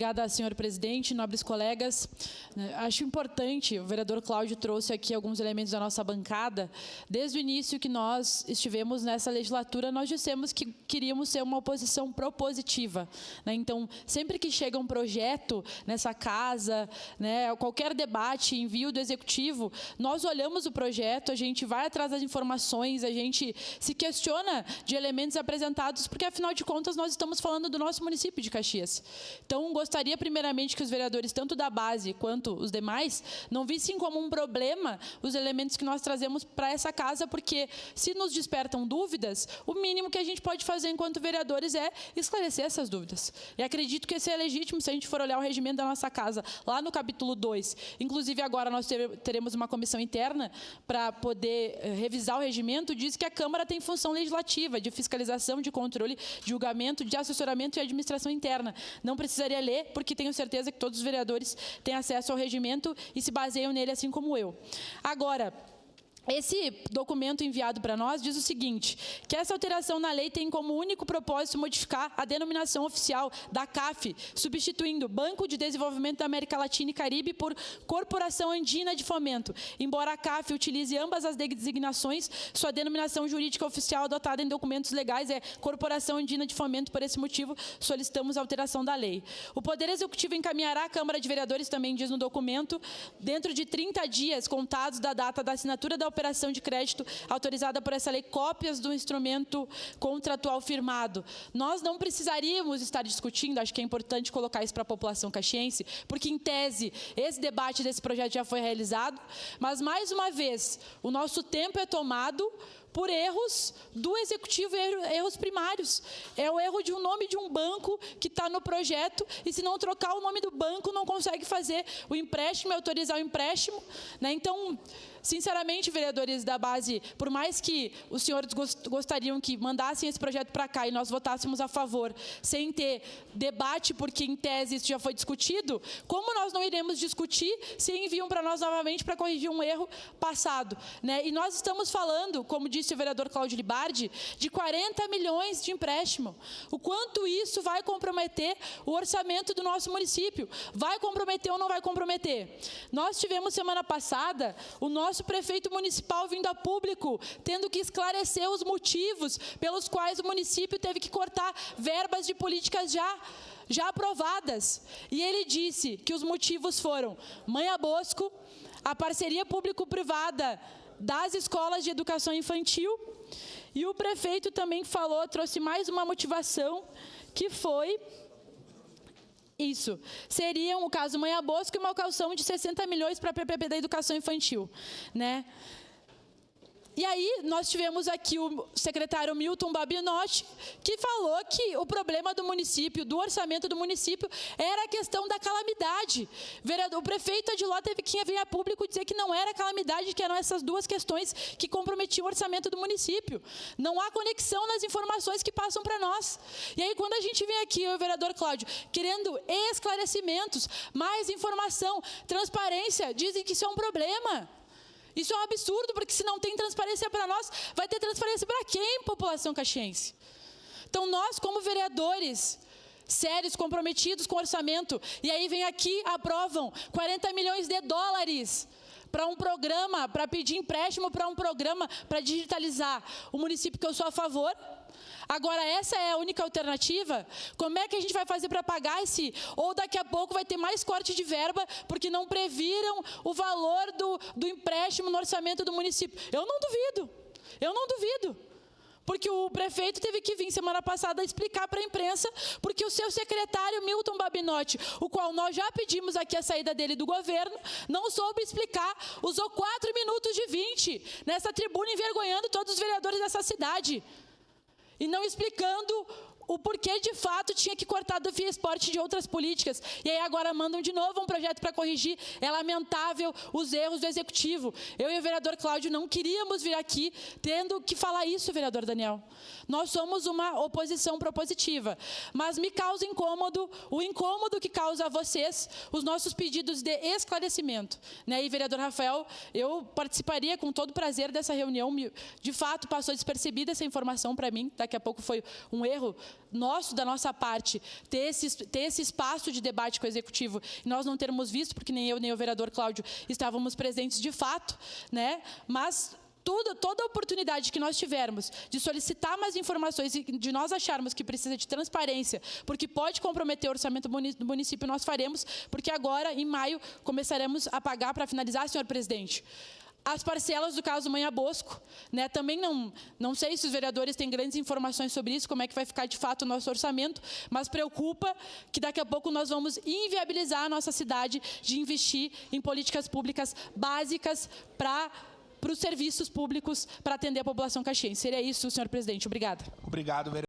Obrigada, senhor presidente, nobres colegas. Acho importante, o vereador Cláudio trouxe aqui alguns elementos da nossa bancada. Desde o início que nós estivemos nessa legislatura, nós dissemos que queríamos ser uma oposição propositiva, né? Então, sempre que chega um projeto nessa casa, né, qualquer debate, envio do executivo, nós olhamos o projeto, a gente vai atrás das informações, a gente se questiona de elementos apresentados, porque, afinal de contas, nós estamos falando do nosso município de Caxias. Então, gostaria, primeiramente, que os vereadores, tanto da base quanto os demais, não vissem como um problema os elementos que nós trazemos para essa casa, porque, se nos despertam dúvidas, o mínimo que a gente pode fazer enquanto vereadores é esclarecer essas dúvidas. E acredito que esse é legítimo se a gente for olhar o regimento da nossa casa, lá no capítulo 2. Inclusive, agora nós teremos uma comissão interna para poder revisar o regimento, diz que a Câmara tem função legislativa, de fiscalização, de controle, de julgamento, de assessoramento e administração interna. Não precisaria ler, porque tenho certeza que todos os vereadores têm acesso ao regimento e se baseiam nele, assim como eu. Agora, esse documento enviado para nós diz o seguinte, que essa alteração na lei tem como único propósito modificar a denominação oficial da CAF, substituindo Banco de Desenvolvimento da América Latina e Caribe por Corporação Andina de Fomento. Embora a CAF utilize ambas as designações, sua denominação jurídica oficial adotada em documentos legais é Corporação Andina de Fomento. Por esse motivo, solicitamos a alteração da lei. O Poder Executivo encaminhará à Câmara de Vereadores, também diz no documento, dentro de 30 dias contados da data da assinatura da operação de crédito autorizada por essa lei, cópias do instrumento contratual firmado. Nós não precisaríamos estar discutindo, acho que é importante colocar isso para a população caxiense, porque, em tese, esse debate desse projeto já foi realizado, mas, mais uma vez, o nosso tempo é tomado por erros do executivo, erros primários. É o erro de um nome de um banco que está no projeto, e se não trocar o nome do banco, não consegue fazer o empréstimo, autorizar o empréstimo, né? Então, sinceramente, vereadores da base, por mais que os senhores gostariam que mandassem esse projeto para cá e nós votássemos a favor, sem ter debate, porque, em tese, isso já foi discutido, como nós não iremos discutir se enviam para nós novamente para corrigir um erro passado, né? E nós estamos falando, como disse o vereador Cláudio Libardi, de 40 milhões de empréstimo. O quanto isso vai comprometer o orçamento do nosso município? Vai comprometer ou não vai comprometer? Nós tivemos, semana passada, o nosso prefeito municipal vindo a público, tendo que esclarecer os motivos pelos quais o município teve que cortar verbas de políticas já aprovadas. E ele disse que os motivos foram Mãe a Bosco, a parceria público-privada das escolas de educação infantil, e o prefeito também falou, trouxe mais uma motivação, que foi isso. Seriam, o caso Mãe a Bosco, e uma calção de 60 milhões para a PPP da educação infantil, né? E aí, nós tivemos aqui o secretário Milton Babinotti, que falou que o problema do município, do orçamento do município, era a questão da calamidade. O prefeito Adiló teve que vir a público dizer que não era calamidade, que eram essas duas questões que comprometiam o orçamento do município. Não há conexão nas informações que passam para nós. E aí, quando a gente vem aqui, o vereador Cláudio, querendo esclarecimentos, mais informação, transparência, dizem que isso é um problema. Isso é um absurdo, porque, se não tem transparência para nós, vai ter transparência para quem, população caxiense? Então, nós, como vereadores sérios, comprometidos com o orçamento, e aí vem aqui, aprovam 40 milhões de dólares para um programa, para pedir empréstimo para um programa para digitalizar o município, que eu sou a favor. Agora, essa é a única alternativa? Como é que a gente vai fazer para pagar esse? Ou daqui a pouco vai ter mais corte de verba, porque não previram o valor do empréstimo no orçamento do município? Eu não duvido. Porque o prefeito teve que vir semana passada explicar para a imprensa, porque o seu secretário Milton Babinotti, o qual nós já pedimos aqui a saída dele do governo, não soube explicar, usou 4 minutos de 20 nessa tribuna, envergonhando todos os vereadores dessa cidade. E não explicando o porquê, de fato, tinha que cortar do Fiesport e de outras políticas. E aí agora mandam de novo um projeto para corrigir. É lamentável os erros do Executivo. Eu e o vereador Cláudio não queríamos vir aqui tendo que falar isso, vereador Daniel. Nós somos uma oposição propositiva. Mas me causa incômodo, o incômodo que causa a vocês, os nossos pedidos de esclarecimento, né? E, vereador Rafael, eu participaria com todo prazer dessa reunião. De fato, passou despercebida essa informação para mim. Daqui a pouco foi um erro da nossa parte, ter esse espaço de debate com o Executivo, e nós não termos visto, porque nem eu nem o vereador Cláudio estávamos presentes de fato, né? Mas toda a oportunidade que nós tivermos de solicitar mais informações e de nós acharmos que precisa de transparência, porque pode comprometer o orçamento do município, nós faremos, porque agora, em maio, começaremos a pagar, para finalizar, senhor presidente, as parcelas do caso Manha Bosco, né? Também não sei se os vereadores têm grandes informações sobre isso, como é que vai ficar de fato o nosso orçamento, mas preocupa que daqui a pouco nós vamos inviabilizar a nossa cidade de investir em políticas públicas básicas para os serviços públicos para atender a população caxiense. Seria isso, senhor presidente. Obrigada. Obrigado, vereador.